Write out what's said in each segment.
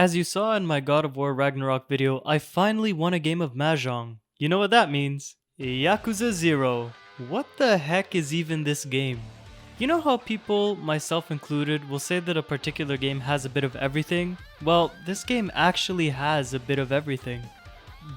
As you saw in my God of War Ragnarok video, I finally won a game of Mahjong. You know what that means? Yakuza 0. What the heck is even this game? You know how people, myself included, will say that a particular game has a bit of everything? Well, this game actually has a bit of everything.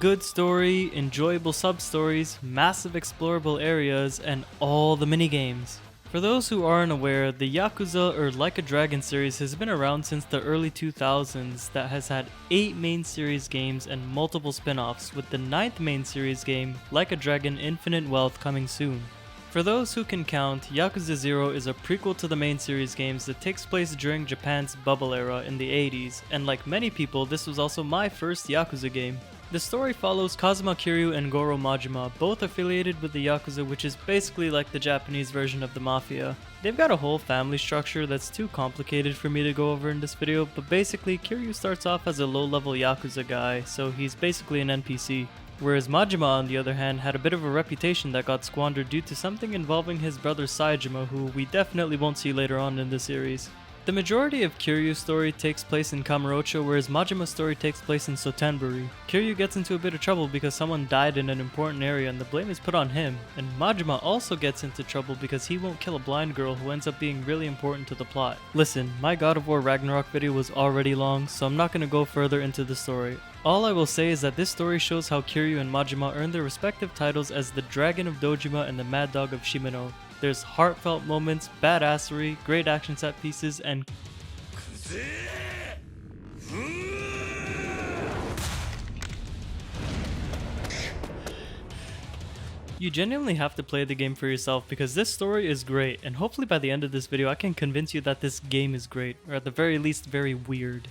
Good story, enjoyable sub-stories, massive explorable areas, and all the minigames. For those who aren't aware, the Yakuza or Like a Dragon series has been around since the early 2000s that has had 8 main series games and multiple spin-offs, with the 9th main series game, Like a Dragon Infinite Wealth, coming soon. For those who can count, Yakuza 0 is a prequel to the main series games that takes place during Japan's bubble era in the 80s, and like many people, this was also my first Yakuza game. The story follows Kazuma Kiryu and Goro Majima, both affiliated with the Yakuza, which is basically like the Japanese version of the Mafia. They've got a whole family structure that's too complicated for me to go over in this video, but basically Kiryu starts off as a low-level Yakuza guy, so he's basically an NPC. Whereas Majima, on the other hand, had a bit of a reputation that got squandered due to something involving his brother Saejima, who we definitely won't see later on in the series. The majority of Kiryu's story takes place in Kamurocho, whereas Majima's story takes place in Sotenburi. Kiryu gets into a bit of trouble because someone died in an important area and the blame is put on him, and Majima also gets into trouble because he won't kill a blind girl who ends up being really important to the plot. Listen, my God of War Ragnarok video was already long, so I'm not going to go further into the story. All I will say is that this story shows how Kiryu and Majima earned their respective titles as the Dragon of Dojima and the Mad Dog of Shimano. There's heartfelt moments, badassery, great action set pieces, and you genuinely have to play the game for yourself because this story is great, and hopefully by the end of this video I can convince you that this game is great, or at the very least very weird.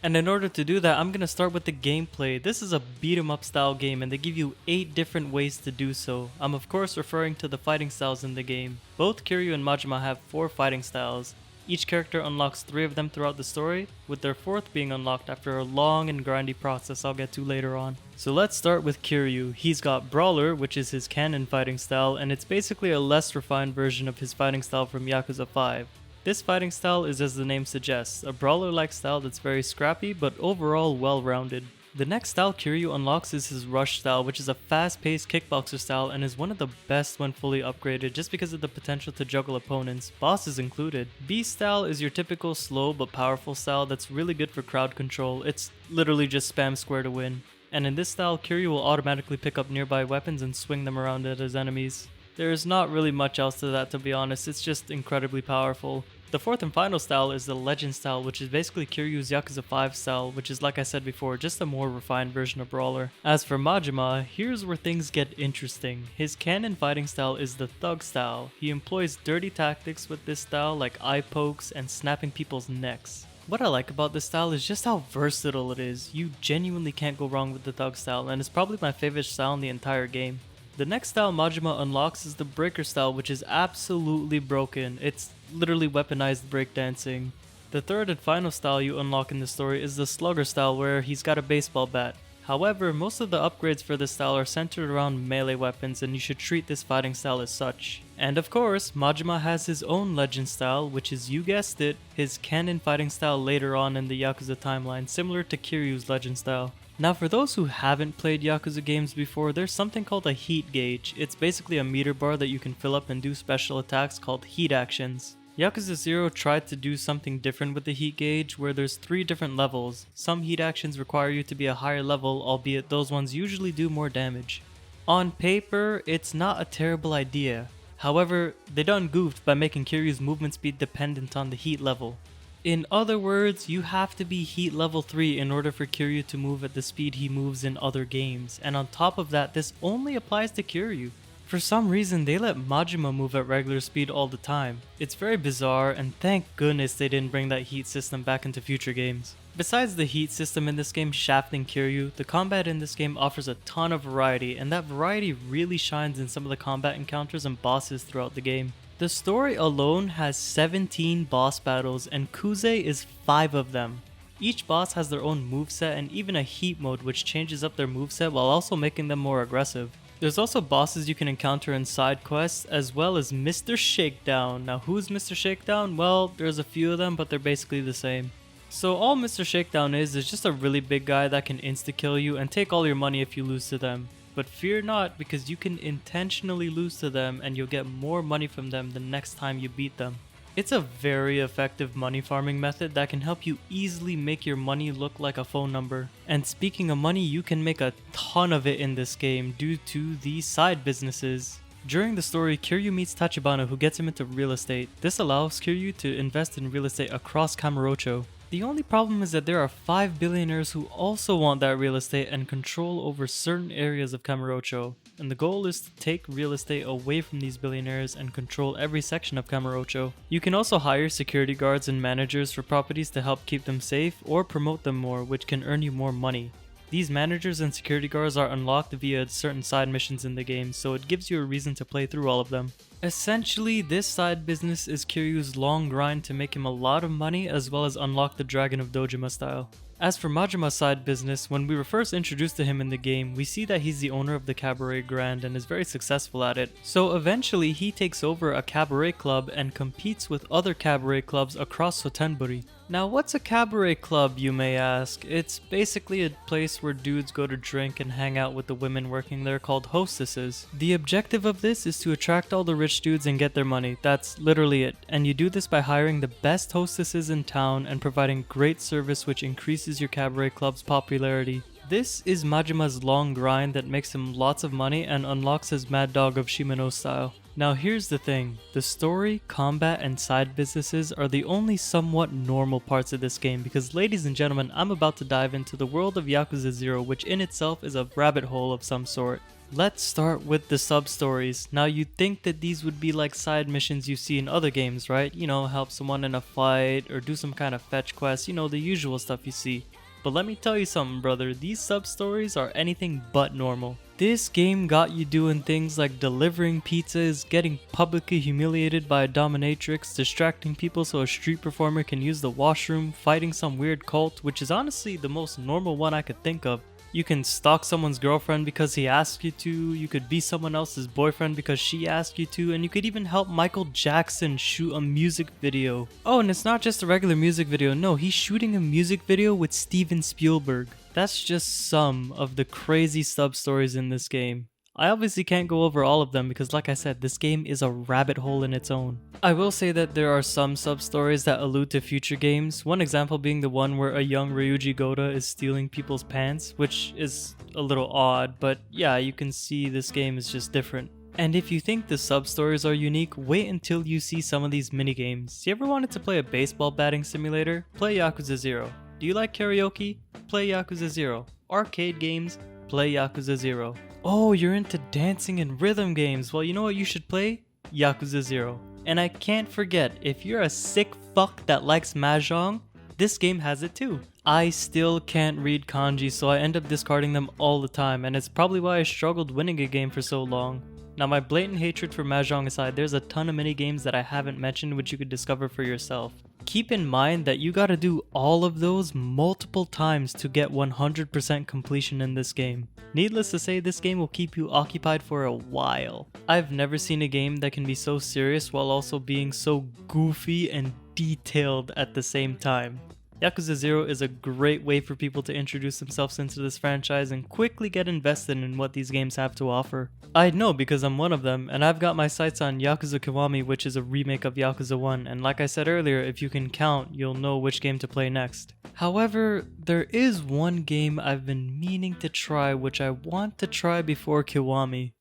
And in order to do that, I'm going to start with the gameplay. This is a beat 'em up style game and they give you 8 different ways to do so. I'm of course referring to the fighting styles in the game. Both Kiryu and Majima have 4 fighting styles. Each character unlocks 3 of them throughout the story, with their 4th being unlocked after a long and grindy process I'll get to later on. So let's start with Kiryu. He's got Brawler, which is his canon fighting style, and it's basically a less refined version of his fighting style from Yakuza 5. This fighting style is, as the name suggests, a brawler-like style that's very scrappy but overall well-rounded. The next style Kiryu unlocks is his Rush style, which is a fast-paced kickboxer style and is one of the best when fully upgraded just because of the potential to juggle opponents, bosses included. Beast style is your typical slow but powerful style that's really good for crowd control. It's literally just spam square to win. And in this style, Kiryu will automatically pick up nearby weapons and swing them around at his enemies. There's not really much else to that, to be honest, it's just incredibly powerful. The 4th and final style is the Legend style, which is basically Kiryu's Yakuza 5 style, which is, like I said before, just a more refined version of Brawler. As for Majima, here's where things get interesting. His canon fighting style is the Thug style. He employs dirty tactics with this style like eye pokes and snapping people's necks. What I like about this style is just how versatile it is. You genuinely can't go wrong with the Thug style, and it's probably my favorite style in the entire game. The next style Majima unlocks is the Breaker style, which is absolutely broken. It's literally weaponized breakdancing. The 3rd and final style you unlock in the story is the Slugger style, where he's got a baseball bat. However, most of the upgrades for this style are centered around melee weapons, and you should treat this fighting style as such. And of course, Majima has his own Legend style, which is, you guessed it, his canon fighting style later on in the Yakuza timeline, similar to Kiryu's Legend style. Now for those who haven't played Yakuza games before, there's something called a heat gauge. It's basically a meter bar that you can fill up and do special attacks called heat actions. Yakuza 0 tried to do something different with the heat gauge, where there's 3 different levels. Some heat actions require you to be a higher level, albeit those ones usually do more damage. On paper, it's not a terrible idea. However, they done goofed by making Kiryu's movement speed dependent on the heat level. In other words, you have to be heat level 3 in order for Kiryu to move at the speed he moves in other games, and on top of that, this only applies to Kiryu. For some reason, they let Majima move at regular speed all the time. It's very bizarre, and thank goodness they didn't bring that heat system back into future games. Besides the heat system in this game shafting Kiryu, the combat in this game offers a ton of variety, and that variety really shines in some of the combat encounters and bosses throughout the game. The story alone has 17 boss battles, and Kuze is 5 of them. Each boss has their own moveset and even a heat mode which changes up their moveset while also making them more aggressive. There's also bosses you can encounter in side quests, as well as Mr. Shakedown. Now who's Mr. Shakedown? Well, there's a few of them, but they're basically the same. So all Mr. Shakedown is just a really big guy that can insta-kill you and take all your money if you lose to them. But fear not, because you can intentionally lose to them and you'll get more money from them the next time you beat them. It's a very effective money farming method that can help you easily make your money look like a phone number. And speaking of money, you can make a ton of it in this game due to these side businesses. During the story, Kiryu meets Tachibana, who gets him into real estate. This allows Kiryu to invest in real estate across Kamurocho. The only problem is that there are 5 billionaires who also want that real estate and control over certain areas of Kamurocho. And the goal is to take real estate away from these billionaires and control every section of Kamurocho. You can also hire security guards and managers for properties to help keep them safe or promote them more, which can earn you more money. These managers and security guards are unlocked via certain side missions in the game, so it gives you a reason to play through all of them. Essentially, this side business is Kiryu's long grind to make him a lot of money as well as unlock the Dragon of Dojima style. As for Majima's side business, when we were first introduced to him in the game, we see that he's the owner of the Cabaret Grand and is very successful at it. So eventually he takes over a cabaret club and competes with other cabaret clubs across Sotenburi. Now what's a cabaret club, you may ask? It's basically a place where dudes go to drink and hang out with the women working there called hostesses. The objective of this is to attract all the rich dudes and get their money. That's literally it. And you do this by hiring the best hostesses in town and providing great service, which increases your cabaret club's popularity. This is Majima's long grind that makes him lots of money and unlocks his Mad Dog of Shimano style. Now here's the thing, the story, combat, and side businesses are the only somewhat normal parts of this game because, ladies and gentlemen, I'm about to dive into the world of Yakuza 0, which in itself is a rabbit hole of some sort. Let's start with the sub-stories. Now you'd think that these would be like side missions you see in other games, right? You know, help someone in a fight or do some kind of fetch quest, you know, the usual stuff you see. But let me tell you something, brother, these sub-stories are anything but normal. This game got you doing things like delivering pizzas, getting publicly humiliated by a dominatrix, distracting people so a street performer can use the washroom, fighting some weird cult, which is honestly the most normal one I could think of. You can stalk someone's girlfriend because he asked you to, you could be someone else's boyfriend because she asked you to, and you could even help Michael Jackson shoot a music video. Oh, and it's not just a regular music video, no, he's shooting a music video with Steven Spielberg. That's just some of the crazy sub-stories in this game. I obviously can't go over all of them because, like I said, this game is a rabbit hole in its own. I will say that there are some sub-stories that allude to future games, one example being the one where a young Ryuji Goda is stealing people's pants, which is a little odd, but yeah, you can see this game is just different. And if you think the sub-stories are unique, wait until you see some of these minigames. You ever wanted to play a baseball batting simulator? Play Yakuza 0. Do you like karaoke? Play Yakuza 0. Arcade games? Play Yakuza 0. Oh, you're into dancing and rhythm games. Well, you know what you should play? Yakuza 0. And I can't forget, if you're a sick fuck that likes Mahjong, this game has it too. I still can't read kanji, so I end up discarding them all the time, and it's probably why I struggled winning a game for so long. Now, my blatant hatred for Mahjong aside, there's a ton of minigames that I haven't mentioned which you could discover for yourself. Keep in mind that you gotta do all of those multiple times to get 100% completion in this game. Needless to say, this game will keep you occupied for a while. I've never seen a game that can be so serious while also being so goofy and detailed at the same time. Yakuza 0 is a great way for people to introduce themselves into this franchise and quickly get invested in what these games have to offer. I know because I'm one of them, and I've got my sights on Yakuza Kiwami, which is a remake of Yakuza 1, and like I said earlier, if you can count, you'll know which game to play next. However, there is one game I've been meaning to try which I want to try before Kiwami.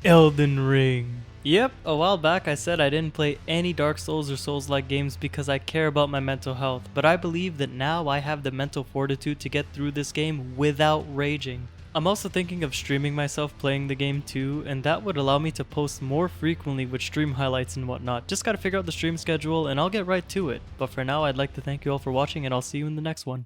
Elden Ring. Yep, a while back I said I didn't play any Dark Souls or Souls-like games because I care about my mental health, but I believe that now I have the mental fortitude to get through this game without raging. I'm also thinking of streaming myself playing the game too, and that would allow me to post more frequently with stream highlights and whatnot. Just gotta figure out the stream schedule and I'll get right to it. But for now, I'd like to thank you all for watching, and I'll see you in the next one.